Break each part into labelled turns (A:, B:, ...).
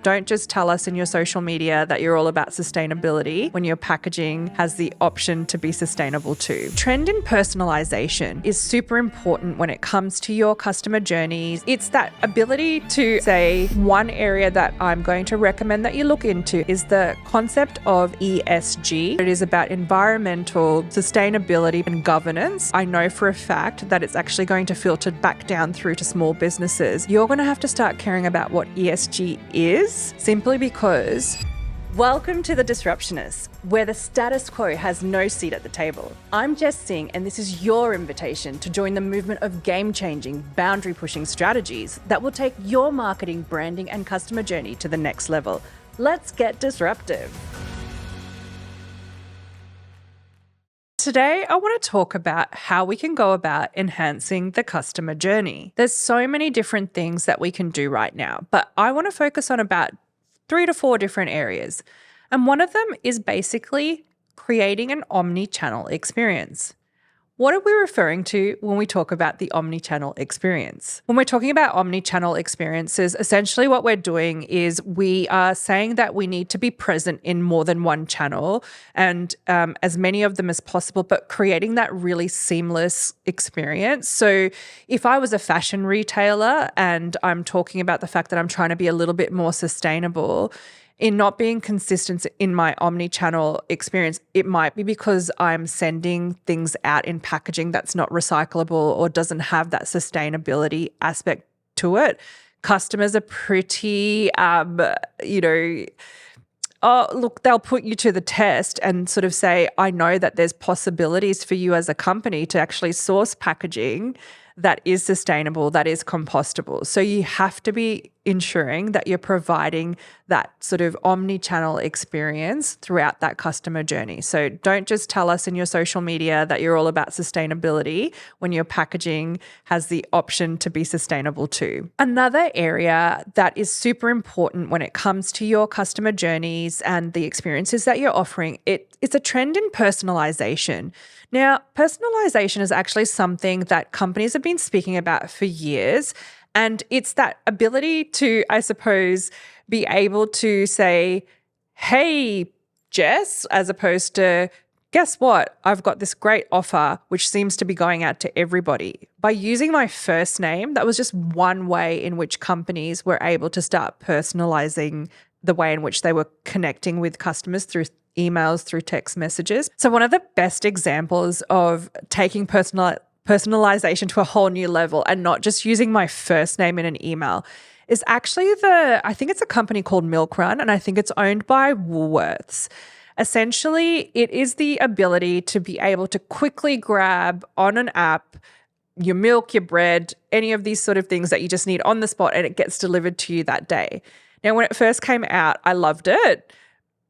A: Don't just tell us in your social media that you're all about sustainability when your packaging has the option to be sustainable too. Trend in personalization is super important when it comes to your customer journeys. It's that ability to say, one area that I'm going to recommend that you look into is the concept of ESG. It is about environmental sustainability and governance. I know for a fact that it's actually going to filter back down through to small businesses. You're going to have to start caring about what ESG is, simply because welcome to the Disruptionist, where the status quo has no seat at the table. I'm Jess, and this is your invitation to join the movement of game-changing, boundary-pushing strategies that will take your marketing, branding, and customer journey to the next level. Let's get disruptive. Today, I want to talk about how we can go about enhancing the customer journey. There's so many different things that we can do right now, but I want to focus on about 3 to 4 different areas. And one of them is basically creating an omni-channel experience. What are we referring to when we talk about the omni-channel experience? When we're talking about omni-channel experiences, essentially what we're doing is we are saying that we need to be present in more than one channel and as many of them as possible, but creating that really seamless experience. So if I was a fashion retailer and I'm talking about the fact that I'm trying to be a little bit more sustainable, in not being consistent in my omni-channel experience, it might be because I'm sending things out in packaging that's not recyclable or doesn't have that sustainability aspect to it. Customers are pretty, they'll put you to the test and sort of say, I know that there's possibilities for you as a company to actually source packaging that is sustainable, that is compostable. So you have to be ensuring that you're providing that sort of omni-channel experience throughout that customer journey. So don't just tell us in your social media that you're all about sustainability when your packaging has the option to be sustainable too. Another area that is super important when it comes to your customer journeys and the experiences that you're offering, it's a trend in personalization. Now, personalization is actually something that companies have been speaking about for years. And it's that ability to, I suppose, be able to say, hey, Jess, as opposed to, guess what? I've got this great offer, which seems to be going out to everybody. By using my first name, that was just one way in which companies were able to start personalizing the way in which they were connecting with customers through emails, through text messages. So one of the best examples of taking personalization to a whole new level and not just using my first name in an email is actually I think it's a company called Milk Run, and I think it's owned by Woolworths. Essentially, it is the ability to be able to quickly grab on an app your milk, your bread, any of these sort of things that you just need on the spot, and it gets delivered to you that day. Now, when it first came out, I loved it.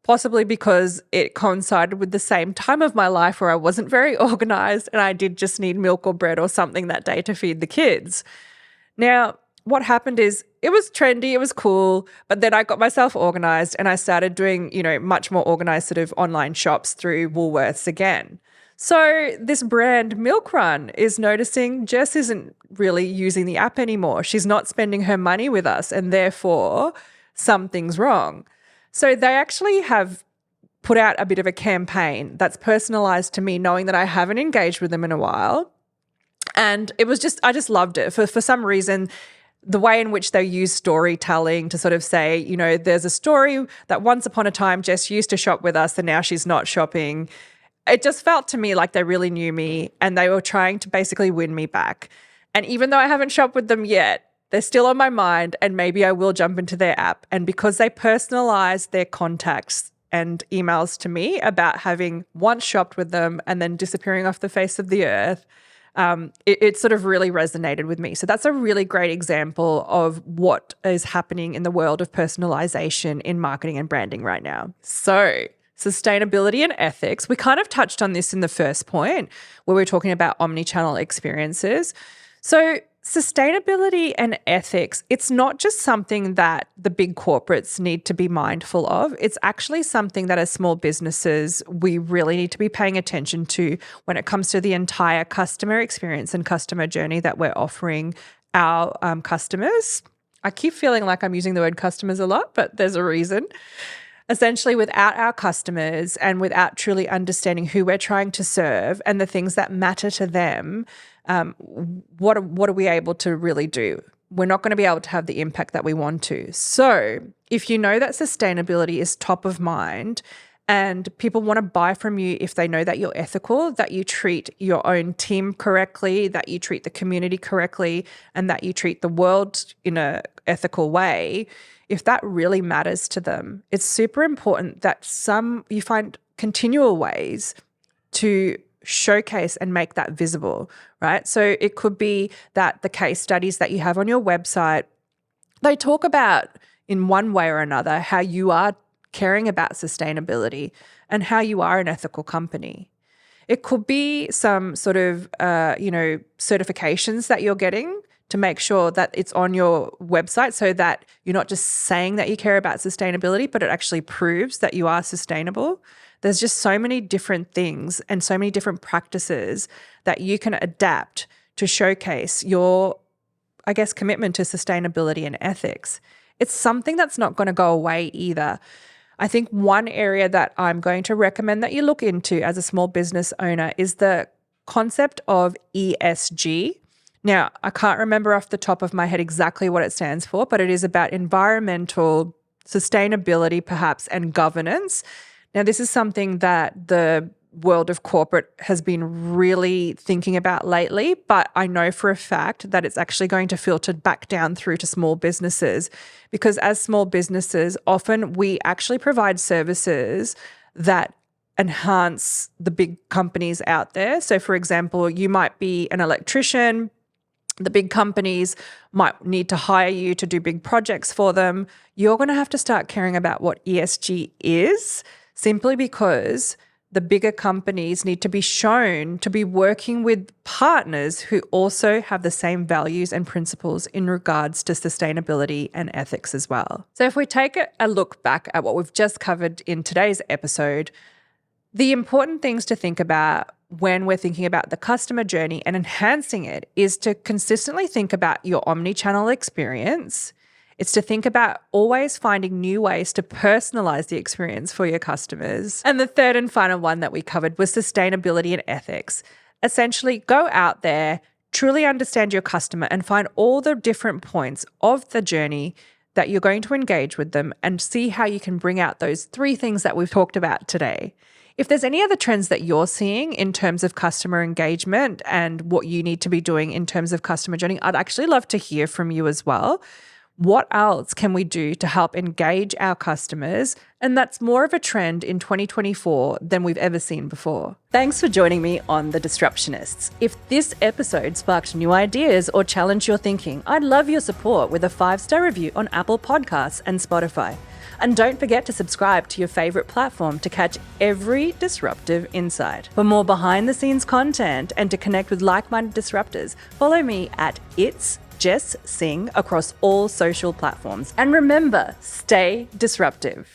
A: Possibly because it coincided with the same time of my life where I wasn't very organized and I did just need milk or bread or something that day to feed the kids. Now, what happened is it was trendy, it was cool, but then I got myself organized and I started doing, much more organized sort of online shops through Woolworths again. So this brand Milk Run is noticing Jess isn't really using the app anymore. She's not spending her money with us and therefore something's wrong. So they actually have put out a bit of a campaign that's personalized to me, knowing that I haven't engaged with them in a while. And it was I just loved it. For some reason, the way in which they use storytelling to sort of say, there's a story that once upon a time Jess used to shop with us and now she's not shopping. It just felt to me like they really knew me and they were trying to basically win me back. And even though I haven't shopped with them yet, they're still on my mind and maybe I will jump into their app. And because they personalize their contacts and emails to me about having once shopped with them and then disappearing off the face of the earth, it sort of really resonated with me. So that's a really great example of what is happening in the world of personalization in marketing and branding right now. So sustainability and ethics, we kind of touched on this in the first point where we were talking about omni-channel experiences. So sustainability and ethics, it's not just something that the big corporates need to be mindful of. It's actually something that as small businesses, we really need to be paying attention to when it comes to the entire customer experience and customer journey that we're offering our customers. I keep feeling like I'm using the word customers a lot, but there's a reason. Essentially, without our customers and without truly understanding who we're trying to serve and the things that matter to them, what are we able to really do? We're not going to be able to have the impact that we want to. So if you know that sustainability is top of mind and people want to buy from you if they know that you're ethical, that you treat your own team correctly, that you treat the community correctly, and that you treat the world in an ethical way, if that really matters to them, it's super important that you find continual ways to showcase and make that visible, right? So it could be that the case studies that you have on your website, they talk about in one way or another how you are caring about sustainability and how you are an ethical company. It could be some sort of, certifications that you're getting to make sure that it's on your website so that you're not just saying that you care about sustainability, but it actually proves that you are sustainable. There's just so many different things and so many different practices that you can adapt to showcase your, commitment to sustainability and ethics. It's something that's not going to go away either. I think one area that I'm going to recommend that you look into as a small business owner is the concept of ESG. Now, I can't remember off the top of my head exactly what it stands for, but it is about environmental sustainability, perhaps, and governance. Now, this is something that the world of corporate has been really thinking about lately, but I know for a fact that it's actually going to filter back down through to small businesses, because as small businesses, often we actually provide services that enhance the big companies out there. So, for example, you might be an electrician. The big companies might need to hire you to do big projects for them. You're going to have to start caring about what ESG is, simply because the bigger companies need to be shown to be working with partners who also have the same values and principles in regards to sustainability and ethics as well. So if we take a look back at what we've just covered in today's episode, the important things to think about when we're thinking about the customer journey and enhancing it is to consistently think about your omni-channel experience. It's to think about always finding new ways to personalize the experience for your customers. And the third and final one that we covered was sustainability and ethics. Essentially, go out there, truly understand your customer, and find all the different points of the journey that you're going to engage with them and see how you can bring out those 3 things that we've talked about today. If there's any other trends that you're seeing in terms of customer engagement and what you need to be doing in terms of customer journey, I'd actually love to hear from you as well. What else can we do to help engage our customers? And that's more of a trend in 2024 than we've ever seen before. Thanks for joining me on The Disruptionists. If this episode sparked new ideas or challenged your thinking, I'd love your support with a 5-star review on Apple Podcasts and Spotify. And don't forget to subscribe to your favorite platform to catch every disruptive insight. For more behind-the-scenes content and to connect with like-minded disruptors, follow me at It's Jess Singh across all social platforms. And remember, stay disruptive.